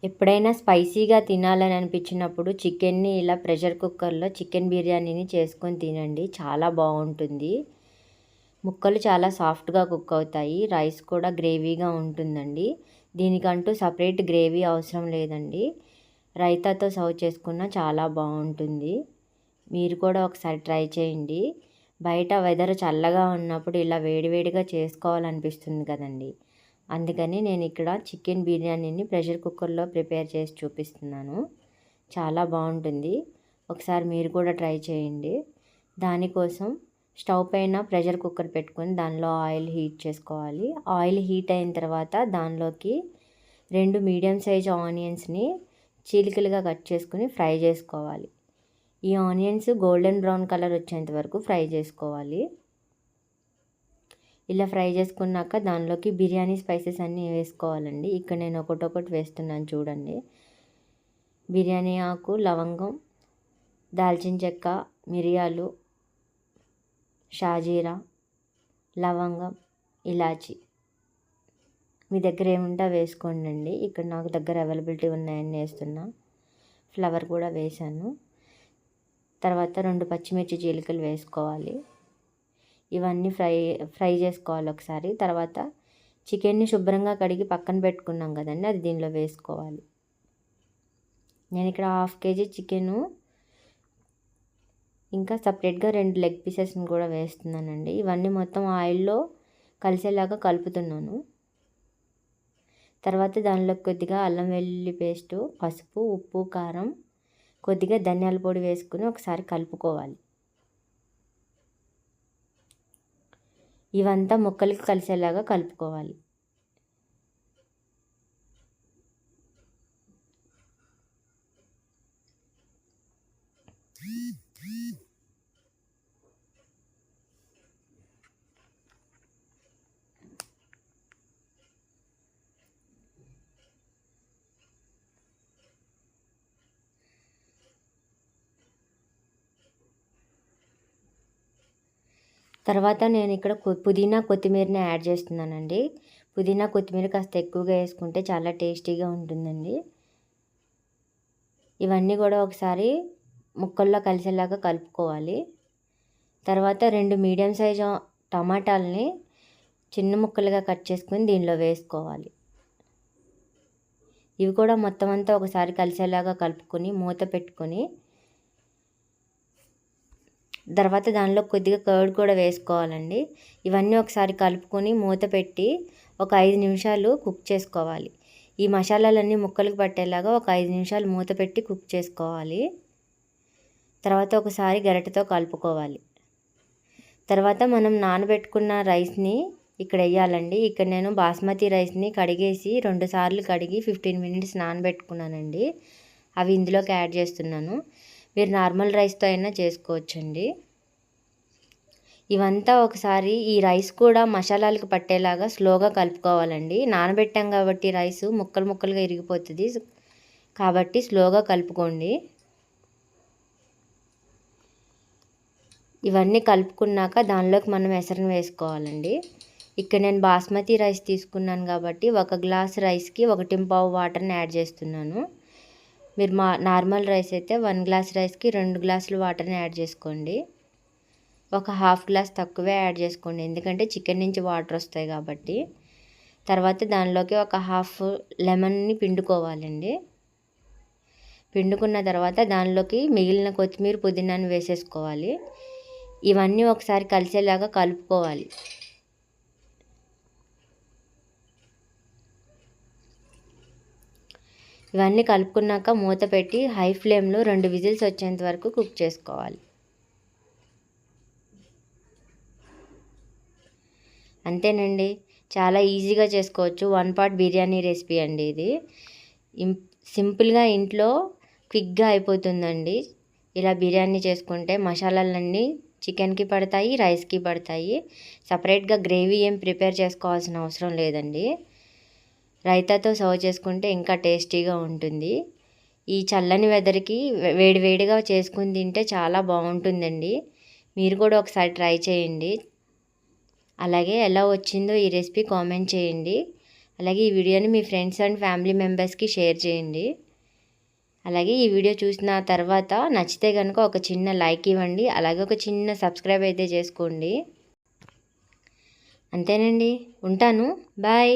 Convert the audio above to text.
ఎప్పుడైనా స్పైసీగా తినాలని అనిపించినప్పుడు చికెన్ని ఇలా ప్రెషర్ కుక్కర్లో చికెన్ బిర్యానీని చేసుకొని తినండి. చాలా బాగుంటుంది. ముక్కలు చాలా సాఫ్ట్గా కుక్ అవుతాయి. రైస్ కూడా గ్రేవీగా ఉంటుందండి. దీనికంటూ సపరేట్ గ్రేవీ అవసరం లేదండి. రైతాతో సర్వ్ చేసుకున్న చాలా బాగుంటుంది. మీరు కూడా ఒకసారి ట్రై చేయండి. బయట వెదర్ చల్లగా ఉన్నప్పుడు ఇలా వేడివేడిగా చేసుకోవాలనిపిస్తుంది కదండి. అందుకని నేను ఇక్కడ చికెన్ బిర్యానీని ప్రెషర్ కుక్కర్లో ప్రిపేర్ చేసి చూపిస్తున్నాను. చాలా బాగుంటుంది. ఒకసారి మీరు కూడా ట్రై చేయండి. దానికోసం స్టవ్ పైన ప్రెషర్ కుక్కర్ పెట్టుకొని దానిలో ఆయిల్ హీట్ చేసుకోవాలి. ఆయిల్ హీట్ అయిన తర్వాత దానిలోకి 2 మీడియం సైజ్ ఆనియన్స్ని చీలికలుగా కట్ చేసుకుని ఫ్రై చేసుకోవాలి. ఈ ఆనియన్స్ గోల్డెన్ బ్రౌన్ కలర్ వచ్చేంత వరకు ఫ్రై చేసుకోవాలి. ఇలా ఫ్రై చేసుకున్నాక దానిలోకి బిర్యానీ స్పైసెస్ అన్నీ వేసుకోవాలండి. ఇక్కడ నేను ఒకటొకటి వేస్తున్నాను చూడండి. బిర్యానీ ఆకు, లవంగం, దాల్చిన చెక్క, మిరియాలు, షాజీరా, లవంగం, ఇలాచి మీ దగ్గర ఏముంటే వేసుకోండి. ఇక్కడ నాకు దగ్గర అవైలబిలిటీ ఉన్నాయని వేస్తున్నా. ఫ్లవర్ కూడా వేసాను. తర్వాత 2 పచ్చిమిర్చి చీలికలు వేసుకోవాలి. ఇవన్నీ ఫ్రై చేసుకోవాలి ఒకసారి. తర్వాత చికెన్ని శుభ్రంగా కడిగి పక్కన పెట్టుకున్నాం కదండి, అది దీనిలో వేసుకోవాలి. నేను ఇక్కడ 1/2 kg చికెను ఇంకా సపరేట్గా 2 లెగ్ పీసెస్ని కూడా వేస్తున్నానండి. ఇవన్నీ మొత్తం ఆయిల్లో కలిసేలాగా కలుపుతున్నాను. తర్వాత దానిలో కొద్దిగా అల్లం వెల్లుల్లి పేస్టు, పసుపు, ఉప్పు, కారం, కొద్దిగా ధనియాల పొడి వేసుకుని ఒకసారి కలుపుకోవాలి. ఇవంతా ముక్కలకి కలిసేలాగా కలుపుకోవాలి. తర్వాత నేను ఇక్కడ పుదీనా, కొత్తిమీరని యాడ్ చేస్తున్నానండి. పుదీనా, కొత్తిమీర కాస్త ఎక్కువగా వేసుకుంటే చాలా టేస్టీగా ఉంటుందండి. ఇవన్నీ కూడా ఒకసారి ముక్కల్లో కలిసేలాగా కలుపుకోవాలి. తర్వాత 2 మీడియం సైజు టమాటాలని చిన్న ముక్కలుగా కట్ చేసుకుని దీనిలో వేసుకోవాలి. ఇవి కూడా మొత్తం అంతా ఒకసారి కలిసేలాగా కలుపుకొని మూత పెట్టుకొని తర్వాత దానిలో కొద్దిగా కర్డ్ కూడా వేసుకోవాలండి. ఇవన్నీ ఒకసారి కలుపుకొని మూత పెట్టి ఒక 5 నిమిషాలు కుక్ చేసుకోవాలి. ఈ మసాలాలన్నీ ముక్కలకు పట్టేలాగా ఒక 5 నిమిషాలు మూత పెట్టి కుక్ చేసుకోవాలి. తర్వాత ఒకసారి గరిటెతో కలుపుకోవాలి. తర్వాత మనం నానబెట్టుకున్న రైస్ని ఇక్కడ వేయాలండి. ఇక్కడ నేను బాస్మతి రైస్ని కడిగేసి 2 సార్లు కడిగి 15 మినిట్స్ నానబెట్టుకున్నానండి. అవి ఇందులోకి యాడ్ చేస్తున్నాను. మీరు నార్మల్ రైస్తో అయినా చేసుకోవచ్చండి. ఇవంతా ఒకసారి ఈ రైస్ కూడా మసాలాలకు పట్టేలాగా స్లోగా కలుపుకోవాలండి. నానబెట్టాం కాబట్టి రైస్ ముక్కలు ముక్కలుగా ఇరిగిపోతుంది కాబట్టి స్లోగా కలుపుకోండి. ఇవన్నీ కలుపుకున్నాక దానిలోకి మనం ఎసరును వేసుకోవాలండి. ఇక్కడ నేను బాస్మతి రైస్ తీసుకున్నాను కాబట్టి 1 గ్లాస్ రైస్కి 1.5 వాటర్ని యాడ్ చేస్తున్నాను. మీరు నార్మల్ రైస్ అయితే 1 గ్లాస్ రైస్కి 2 గ్లాసులు వాటర్ని యాడ్ చేసుకోండి. ఒక 1/2 గ్లాస్ తక్కువే యాడ్ చేసుకోండి, ఎందుకంటే చికెన్ నుంచి వాటర్ వస్తాయి కాబట్టి. తర్వాత దానిలోకి ఒక 1/2 లెమన్ని పిండుకోవాలండి. పిండుకున్న తర్వాత దానిలోకి మిగిలిన కొత్తిమీర, పుదీనాను వేసేసుకోవాలి. ఇవన్నీ ఒకసారి కలిసేలాగా కలుపుకోవాలి. ఇవన్నీ కలుపుకున్నాక మూత పెట్టి హై ఫ్లేమ్లో 2 విజిల్స్ వచ్చేంత వరకు కుక్ చేసుకోవాలి. అంతేనండి, చాలా ఈజీగా చేసుకోవచ్చు. 1 పాట్ బిర్యానీ రెసిపీ అండి ఇది. సింపుల్గా ఇంట్లో క్విక్గా అయిపోతుందండి. ఇలా బిర్యానీ చేసుకుంటే మసాలాలన్నీ చికెన్కి పడతాయి, రైస్కి పడతాయి. సపరేట్గా గ్రేవీ ఏం ప్రిపేర్ చేసుకోవాల్సిన అవసరం లేదండి. రైతాతో సర్వ్ చేసుకుంటే ఇంకా టేస్టీగా ఉంటుంది. ఈ చల్లని వెదర్కి వేడివేడిగా చేసుకుని తింటే చాలా బాగుంటుందండి. మీరు కూడా ఒకసారి ట్రై చేయండి. అలాగే ఎలా వచ్చిందో ఈ రెసిపీ కామెంట్ చేయండి. అలాగే ఈ వీడియోని మీ ఫ్రెండ్స్ అండ్ ఫ్యామిలీ మెంబర్స్కి షేర్ చేయండి. అలాగే ఈ వీడియో చూసిన తర్వాత నచ్చితే కనుక ఒక చిన్న లైక్ ఇవ్వండి. అలాగే ఒక చిన్న సబ్స్క్రైబ్ అయితే చేసుకోండి. అంతేనండి, ఉంటాను. బాయ్.